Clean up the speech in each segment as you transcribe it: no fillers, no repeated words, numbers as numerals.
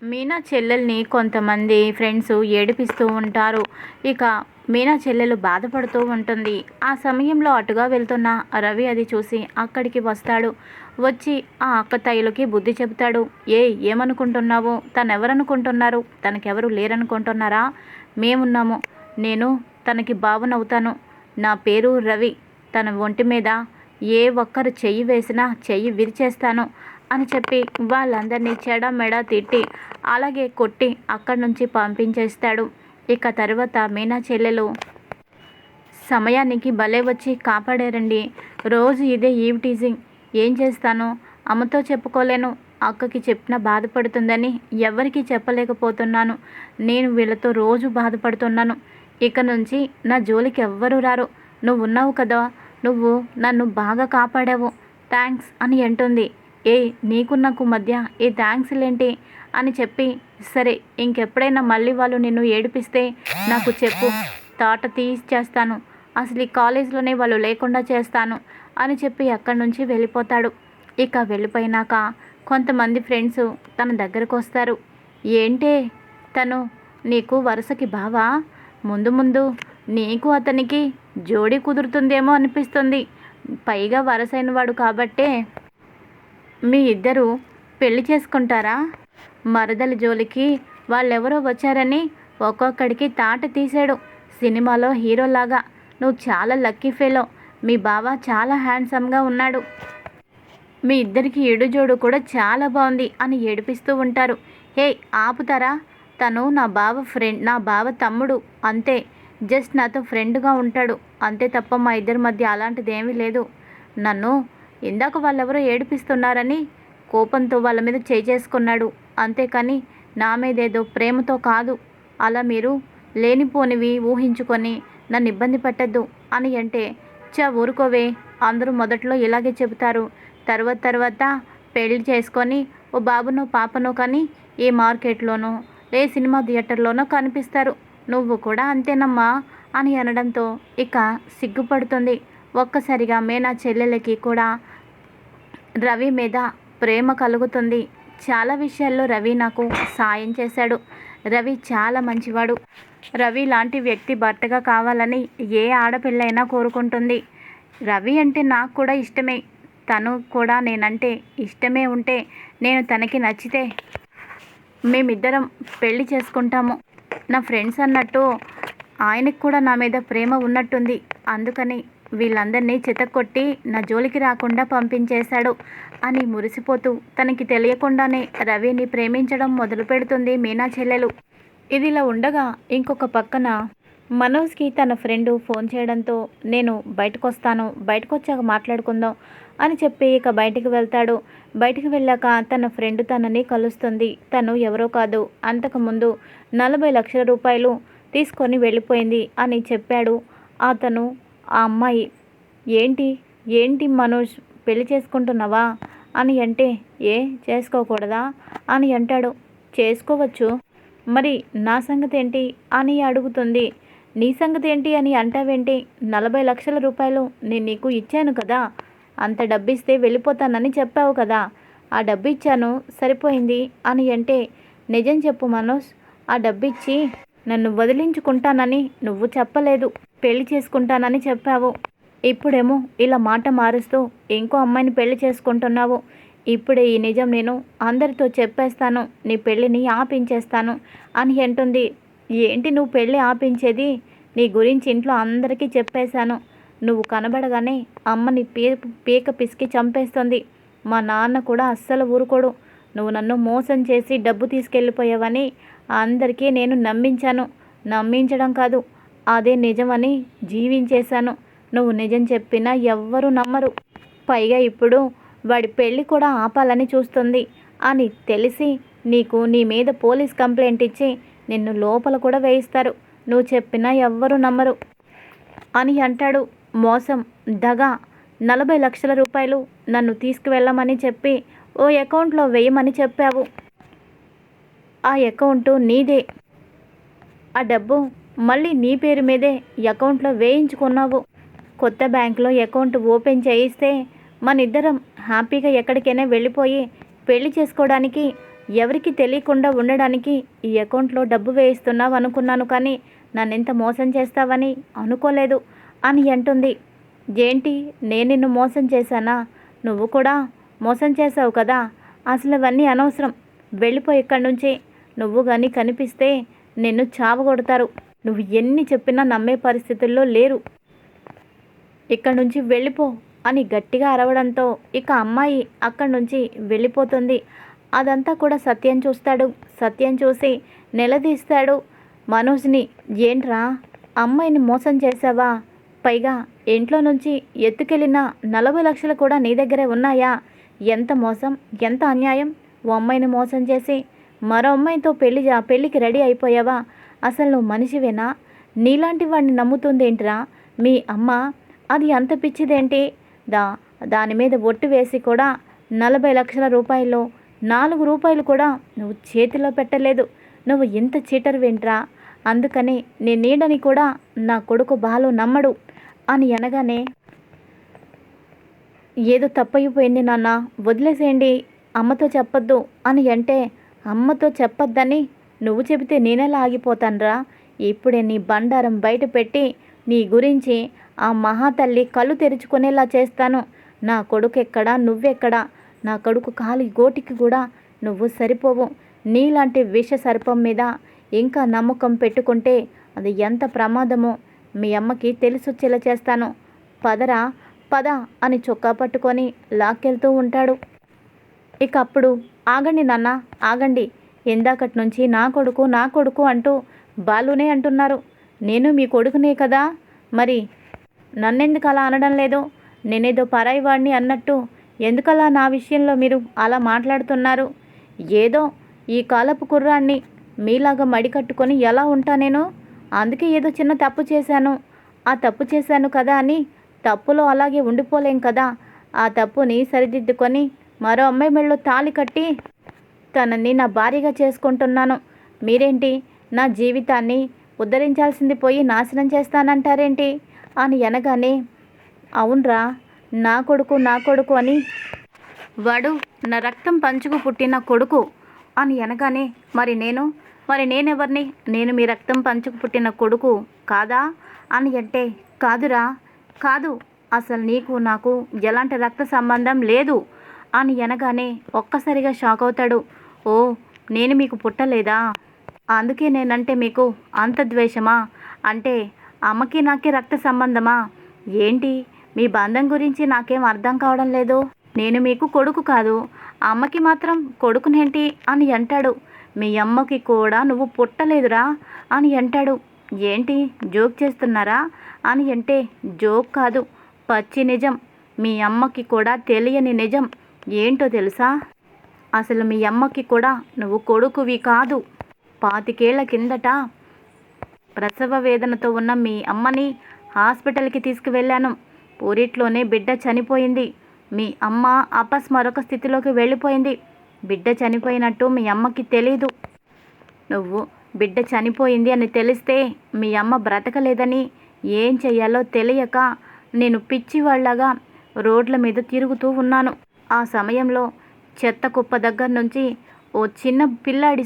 మీనా చెల్లెల్ని కొంతమంది ఫ్రెండ్స్ ఏడిపిస్తూ ఉంటారు. ఇక మీనా చెల్లెలు బాధపడుతూ ఉంటుంది. ఆ సమయంలో అటుగా వెళ్తున్న రవి అది చూసి అక్కడికి వస్తాడు. వచ్చి ఆ అక్కతాయిలకి బుద్ధి చెబుతాడు. ఏమనుకుంటున్నావు? తనెవరనుకుంటున్నారు? తనకెవరు లేరనుకుంటున్నారా? మేమున్నాము. నేను తనకి బావనవుతాను. నా పేరు రవి. తన ఒంటి మీద ఏ ఒక్కరు చెయ్యి వేసినా చెయ్యి విరిచేస్తాను అని చెప్పి వాళ్ళందరినీ చెడ మెడ తిట్టి అలాగే కొట్టి అక్కడి నుంచి పంపించేస్తాడు. ఇక తర్వాత మీనా చెల్లెలు సమయానికి భలే వచ్చి కాపాడారండి. రోజు ఇదే ఈవ్ టీజింగ్. ఏం చేస్తాను? అమ్మతో చెప్పుకోలేను. అక్కకి చెప్పినా బాధపడుతుందని ఎవరికీ చెప్పలేకపోతున్నాను. నేను వీళ్ళతో రోజు బాధపడుతున్నాను. ఇక నుంచి నా జోలికి ఎవ్వరూ రారు. నువ్వు ఉన్నావు కదా, నువ్వు నన్ను బాగా కాపాడావు, థ్యాంక్స్ అని అంటుంది. నీకు నాకు మధ్య ఏ థ్యాంక్స్లేంటి అని చెప్పి, సరే ఇంకెప్పుడైనా మళ్ళీ వాళ్ళు నిన్ను ఏడిపిస్తే నాకు చెప్పు, తాట తీసేస్తాను, అసలు ఈ కాలేజీలోనే వాళ్ళు లేకుండా చేస్తాను అని చెప్పి అక్కడి నుంచి వెళ్ళిపోతాడు. ఇక వెళ్ళిపోయినాక కొంతమంది ఫ్రెండ్స్ తన దగ్గరకు వస్తారు. ఏంటే తను నీకు వరుసకి బావా? ముందు ముందు నీకు అతనికి జోడీ కుదురుతుందేమో అనిపిస్తుంది. పైగా వరసైన వాడు కాబట్టే మీ ఇద్దరు పెళ్లి చేసుకుంటారా? మరదల జోలికి వాళ్ళెవరో వచ్చారని ఒక్కొక్కడికి తాట తీశాడు. సినిమాలో హీరోలాగా. నువ్వు చాలా లక్కీ ఫెలో. మీ బావ చాలా హ్యాండ్సమ్గా ఉన్నాడు. మీ ఇద్దరికి ఎడుజోడు కూడా చాలా బాగుంది అని ఏడిపిస్తూ ఉంటారు. ఆపుతారా? తను నా బావ తమ్ముడు అంతే. జస్ట్ నాతో ఫ్రెండ్గా ఉంటాడు అంతే తప్ప మా ఇద్దరి మధ్య అలాంటిది ఏమీ లేదు. నన్ను ఇందాక వాళ్ళెవరో ఏడిపిస్తున్నారని కోపంతో వాళ్ళ మీద చేసుకున్నాడు అంతేకాని నా మీదేదో ప్రేమతో కాదు. అలా మీరు లేనిపోనివి ఊహించుకొని నన్ను ఇబ్బంది పెట్టద్దు అని అంటే, ఊరుకోవే, అందరూ మొదట్లో ఇలాగే చెబుతారు. తర్వాత పెళ్లి చేసుకొని ఓ బాబునో పాపనో కానీ ఏ మార్కెట్లోనో ఏ సినిమా థియేటర్లోనో కనిపిస్తారు. నువ్వు కూడా అంతేనమ్మా అని అనడంతో ఇక సిగ్గుపడుతుంది. ఒక్కసారిగా మీనా చెల్లెలకి కూడా రవి మీద ప్రేమ కలుగుతుంది. చాలా విషయాల్లో రవి నాకు సాయం చేశాడు. రవి చాలా మంచివాడు. రవి లాంటి వ్యక్తి భర్తగా కావాలని ఏ ఆడపిల్లైనా కోరుకుంటుంది. రవి అంటే నాకు కూడా ఇష్టమే. తను కూడా నేనంటే ఇష్టమే ఉంటే నేను తనకి నచ్చితే మేమిద్దరం పెళ్లి చేసుకుంటాము. నా ఫ్రెండ్స్ అన్నట్టు ఆయనకు కూడా నా మీద ప్రేమ ఉన్నట్టుంది. అందుకని వీళ్ళందరినీ చితక్కొట్టి నా జోలికి రాకుండా పంపించేశాడు అని మురిసిపోతూ తనకి తెలియకుండానే రవిని ప్రేమించడం మొదలు పెడుతుంది మీనా చెల్లెలు. ఇదిలా ఉండగా ఇంకొక పక్కన మనోజ్కి తన ఫ్రెండు ఫోన్ చేయడంతో నేను బయటకు వచ్చాక మాట్లాడుకుందాం అని చెప్పి ఇక బయటికి వెళ్తాడు. బయటికి వెళ్ళాక తన ఫ్రెండ్ తనని కలుస్తుంది. తను ఎవరో కాదు, అంతకుముందు 40 లక్షల రూపాయలు తీసుకొని వెళ్ళిపోయింది అని చెప్పాడు అతను. ఆ అమ్మాయి ఏంటి మనోజ్, పెళ్లి చేసుకుంటున్నావా అని అంటే, చేసుకోకూడదా అని అంటాడు. చేసుకోవచ్చు, మరి నా సంగతి ఏంటి అని అడుగుతుంది. నీ సంగతి ఏంటి అని అంటావేంటి? 40 లక్షల రూపాయలు నేను నీకు ఇచ్చాను కదా, అంత డబ్బిస్తే వెళ్ళిపోతానని చెప్పావు కదా, ఆ డబ్బు ఇచ్చాను, సరిపోయింది అని అంటే, నిజం చెప్పు మనోజ్, ఆ డబ్బిచ్చి నన్ను వదిలించుకుంటానని నువ్వు చెప్పలేదు, పెళ్లి చేసుకుంటానని చెప్పావు. ఇప్పుడేమో ఇలా మాట మారుస్తూ ఇంకో అమ్మాయిని పెళ్లి చేసుకుంటున్నావు. ఇప్పుడే ఈ నిజం నేను అందరితో చెప్పేస్తాను, నీ పెళ్ళిని ఆపించేస్తాను అని అంటుంది. ఏంటి నువ్వు పెళ్ళి ఆపించేది? నీ గురించి ఇంట్లో అందరికీ చెప్పేశాను. నువ్వు కనబడగానే అమ్మని పీక పిసికి చంపేస్తుంది. మా నాన్న కూడా అస్సలు ఊరుకోడు. నువ్వు నన్ను మోసం చేసి డబ్బు తీసుకెళ్ళిపోయావని అందరికీ నేను నమ్మించడం కాదు, అదే నిజమని జీవించేశాను. నువ్వు నిజం చెప్పినా ఎవ్వరూ నమ్మరు. పైగా ఇప్పుడు వాడి పెళ్ళి కూడా ఆపాలని చూస్తుంది అని తెలిసి నీ మీద పోలీస్ కంప్లైంట్ ఇచ్చి నిన్ను లోపల కూడా వేయిస్తారు. నువ్వు చెప్పినా ఎవ్వరూ నమ్మరు అని అంటాడు. మోసం, దగ, 40 లక్షల రూపాయలు నన్ను తీసుకువెళ్ళమని చెప్పి ఓ అకౌంట్లో వేయమని చెప్పావు. ఆ అకౌంటు నీదే. ఆ డబ్బు మళ్ళీ నీ పేరు మీదే అకౌంట్లో వేయించుకున్నావు. కొత్త బ్యాంకులో అకౌంట్ ఓపెన్ చేయిస్తే మనిద్దరం హ్యాపీగా ఎక్కడికైనా వెళ్ళిపోయి పెళ్లి చేసుకోవడానికి ఎవరికి తెలియకుండా ఉండడానికి ఈ అకౌంట్లో డబ్బు వేయిస్తున్నావు అనుకున్నాను, కానీ నన్నెంత మోసం చేస్తావని అనుకోలేదు అని అంటుంది. ఏంటి, నేను నిన్ను మోసం చేశానా? నువ్వు కూడా మోసం చేసావు కదా. అసలు అవన్నీ అనవసరం. వెళ్ళిపోయి ఇక్కడి నుంచి. నువ్వు కానీ కనిపిస్తే నిన్ను చావగొడతారు. నువ్వు ఎన్ని చెప్పినా నమ్మే పరిస్థితుల్లో లేరు. ఇక్కడి నుంచి వెళ్ళిపో అని గట్టిగా అరవడంతో ఇక అమ్మాయి అక్కడి నుంచి వెళ్ళిపోతుంది. అదంతా కూడా సత్యం చూస్తాడు. సత్యం చూసి నిలదీస్తాడు మనోజ్ని. ఏంట్రా, అమ్మాయిని మోసం చేసావా? పైగా ఇంట్లో నుంచి ఎత్తుకెళ్ళిన 40 లక్షలు కూడా నీ దగ్గరే ఉన్నాయా? ఎంత మోసం, ఎంత అన్యాయం! ఓ అమ్మాయిని మోసం చేసి మరో అమ్మాయితో పెళ్ళికి రెడీ అయిపోయావా? అసలు నువ్వు మనిషివేనా? నీలాంటి వాడిని నమ్ముతుందేంట్రా మీ అమ్మ? అది అంత పిచ్చిదేంటి? దాని మీద ఒట్టు వేసి కూడా 40 లక్షల రూపాయల్లో 4 రూపాయలు కూడా నువ్వు చేతిలో పెట్టలేదు. నువ్వు ఇంత చీటర్వేంట్రా? అందుకని నీ నీడని కూడా నా కొడుకు బాలు నమ్మడు అని అనగానే, ఏదో తప్పయిపోయింది నాన్న, వదిలేసేయండి, అమ్మతో చెప్పొద్దు అని అంటే, అమ్మతో చెప్పొద్దని నువ్వు చెబితే నేనెలా ఆగిపోతానురా? ఇప్పుడే నీ బండారం బయట పెట్టి నీ గురించి ఆ మహాతల్లి కళ్ళు తెరుచుకునేలా చేస్తాను. నా కొడుకు ఎక్కడా, నువ్వెక్కడా? నా కొడుకు కాలి గోటికి కూడా నువ్వు సరిపోవు. నీలాంటి విష సర్పం మీద ఇంకా నమ్మకం పెట్టుకుంటే అది ఎంత ప్రమాదమో మీ అమ్మకి తెలిసొచ్చేలా చేస్తాను. పదరా పద అని చొక్కా పట్టుకొని లాక్కెళ్తూ ఉంటాడు. ఇక అప్పుడు, ఆగండి నాన్న, ఆగండి. ఇందాకటి నుంచి నా కొడుకు అంటూ బాలునే అంటున్నారు. నేను మీ కొడుకునే కదా, మరి నన్నెందుకు అలా అనడం లేదు? నేనేదో పరాయి వాడిని అన్నట్టు ఎందుకలా నా విషయంలో మీరు అలా మాట్లాడుతున్నారు? ఏదో ఈ కాలపు కుర్రాన్ని మీలాగా మడికట్టుకొని ఎలా ఉంటా నేను? అందుకే ఏదో చిన్న తప్పు చేశాను, ఆ తప్పు చేశాను కదా అని తప్పులో అలాగే ఉండిపోలేం కదా. ఆ తప్పుని సరిదిద్దుకొని మరో అమ్మాయి మెళ్ళో తాళి కట్టి తనని నా భార్యగా చేసుకుంటున్నాను. మీరేంటి నా జీవితాన్ని ఉద్ధరించాల్సింది పోయి నాశనం చేస్తానంటారేంటి అని అనగానే, అవునరా, నా కొడుకు అని, వాడు నా రక్తం పంచుకు పుట్టిన కొడుకు అని అనగానే, మరి నేనెవరిని? నేను మీ రక్తం పంచుకు పుట్టిన కొడుకు కాదా అని అంటే, కాదురా, కాదు, అసలు నీకు నాకు ఎలాంటి రక్త సంబంధం లేదు అని అనగానే ఒక్కసారిగా షాక్ అవుతాడు. ఓ, నేను మీకు పుట్టలేదా? అందుకే నేనంటే మీకు అంత ద్వేషమా? అంటే అమ్మకి నాకే రక్త సంబంధమా? ఏంటి మీ బంధం గురించి నాకేం అర్థం కావడం లేదు. నేను మీకు కొడుకు కాదు, అమ్మకి మాత్రం కొడుకునేంటి అని అంటాడు. మీ అమ్మకి కూడా నువ్వు పుట్టలేదురా అని అంటాడు. ఏంటి జోక్ చేస్తున్నారా అని అంటే, జోక్ కాదు, పచ్చి నిజం. మీ అమ్మకి కూడా తెలియని నిజం ఏంటో తెలుసా? అసలు మీ అమ్మకి కూడా నువ్వు కొడుకువి కాదు. 25 ఏళ్ల కిందట ప్రసవ వేదనతో ఉన్న మీ అమ్మని హాస్పిటల్కి తీసుకువెళ్ళాను. ఊరిట్లోనే బిడ్డ చనిపోయింది. మీ అమ్మ అపస్మరక స్థితిలోకి వెళ్ళిపోయింది. బిడ్డ చనిపోయినట్టు మీ అమ్మకి తెలీదు. నువ్వు బిడ్డ చనిపోయింది అని తెలిస్తే మీ అమ్మ బ్రతకలేదని ఏం చెయ్యాలో తెలియక నేను పిచ్చివాళ్లాగా రోడ్ల మీద తిరుగుతూ ఉన్నాను. ఆ సమయంలో చెత్త కుప్ప దగ్గర నుంచి ఓ చిన్న పిల్లాడి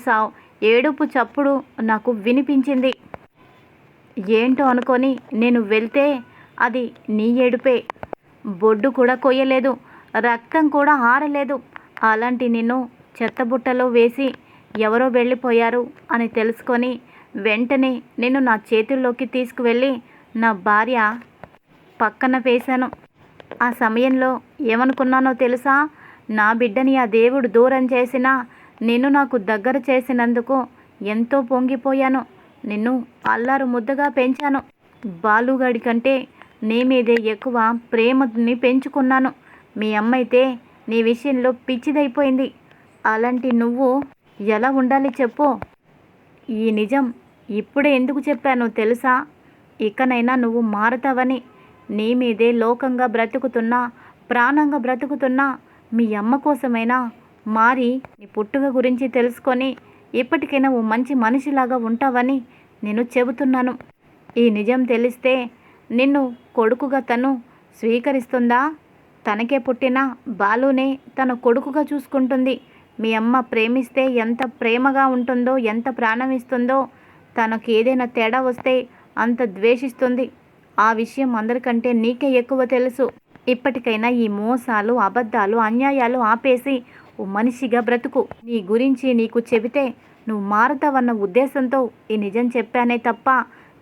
ఏడుపు చప్పుడు నాకు వినిపించింది. ఏంటో అనుకొని నేను వెళ్తే అది నీ ఏడుపే. బొడ్డు కూడా కొయ్యలేదు, రక్తం కూడా ఆరలేదు. అలాంటి నిన్ను చెత్తబుట్టలో వేసి ఎవరో వెళ్ళిపోయారు అని తెలుసుకొని వెంటనే నేను నా చేతుల్లోకి తీసుకువెళ్ళి నా భార్య పక్కన వేశాను. ఆ సమయంలో ఏమనుకున్నానో తెలుసా? నా బిడ్డని ఆ దేవుడు దూరం చేసినా నిన్ను నాకు దగ్గర చేసినందుకు ఎంతో పొంగిపోయాను. నిన్ను అల్లారు ముద్దగా పెంచాను. బాలుగాడి కంటే నీ మీదే ఎక్కువ ప్రేమని పెంచుకున్నాను. మీ అమ్మైతే నీ విషయంలో పిచ్చిదైపోయింది. అలాంటి నువ్వు ఎలా ఉండాలి చెప్పు? ఈ నిజం ఇప్పుడే ఎందుకు చెప్పానో తెలుసా? ఇకనైనా నువ్వు మారతావని. నీ మీదే లోకంగా బ్రతుకుతున్నా, ప్రాణంగా బ్రతుకుతున్నా మీ అమ్మ కోసమైనా మారి నీ పుట్టుక గురించి తెలుసుకొని ఇప్పటికైనా ఓ మంచి మనిషిలాగా ఉంటావని నేను చెబుతున్నాను. ఈ నిజం తెలిస్తే నిన్ను కొడుకుగా తను స్వీకరిస్తుందా? తనకే పుట్టిన బాలునే తన కొడుకుగా చూసుకుంటుంది. మీ అమ్మ ప్రేమిస్తే ఎంత ప్రేమగా ఉంటుందో, ఎంత ప్రాణం ఇస్తుందో, తనకు ఏదైనా తేడా వస్తే అంత ద్వేషిస్తుంది. ఆ విషయం అందరికంటే నీకే ఎక్కువ తెలుసు. ఇప్పటికైనా ఈ మోసాలు, అబద్ధాలు, అన్యాయాలు ఆపేసి ఓ మనిషిగా బ్రతుకు. నీ గురించి నీకు చెబితే నువ్వు మారుతావన్న ఉద్దేశంతో ఈ నిజం చెప్పానే తప్ప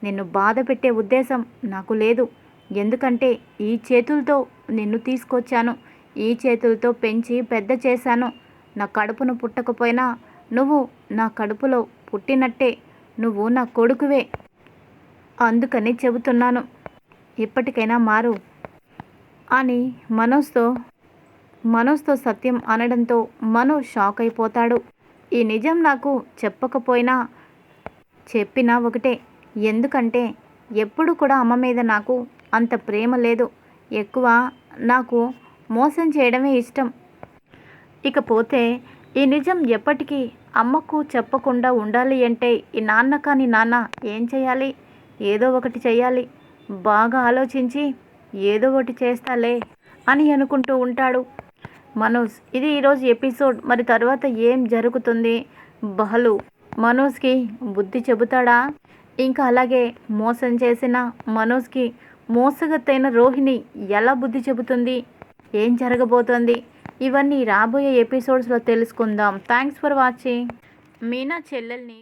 నిన్ను బాధ పెట్టే ఉద్దేశం నాకు లేదు. ఎందుకంటే ఈ చేతులతో నిన్ను తీసుకొచ్చాను, ఈ చేతులతో పెంచి పెద్ద చేశాను. నా కడుపును పుట్టకపోయినా నువ్వు నా కడుపులో పుట్టినట్టే, నువ్వు నా కొడుకువే. అందుకని చెబుతున్నాను, ఇప్పటికైనా మారు అని మనోజ్తో సత్యం అనడంతో మనోజ్ షాక్ అయిపోతాడు. ఈ నిజం నాకు చెప్పకపోయినా చెప్పినా ఒకటే. ఎందుకంటే ఎప్పుడు కూడా అమ్మ మీద నాకు అంత ప్రేమ లేదు. ఎక్కువ నాకు మోసం చేయడమే ఇష్టం. ఇకపోతే ఈ నిజం ఎప్పటికీ అమ్మకు చెప్పకుండా ఉండాలి అంటే ఈ నాన్న కాని నాన్న ఏం చేయాలి? ఏదో ఒకటి చేయాలి. బాగా ఆలోచించి ఏదో ఒకటి చేస్తాలే అని అనుకుంటూ ఉంటాడు మనోజ్. ఇది ఈరోజు ఎపిసోడ్. మరి తర్వాత ఏం జరుగుతుంది? బహలు మనోజ్కి బుద్ధి చెబుతాడా? ఇంకా అలాగే మోసం చేసిన మనోజ్కి మోసగత్తైన రోహిణి ఎలా బుద్ధి చెబుతుంది? ఏం జరగబోతోంది? ఇవన్నీ రాబోయే ఎపిసోడ్స్లో తెలుసుకుందాం. Thanks for watching. మీనా చెల్లెల్ని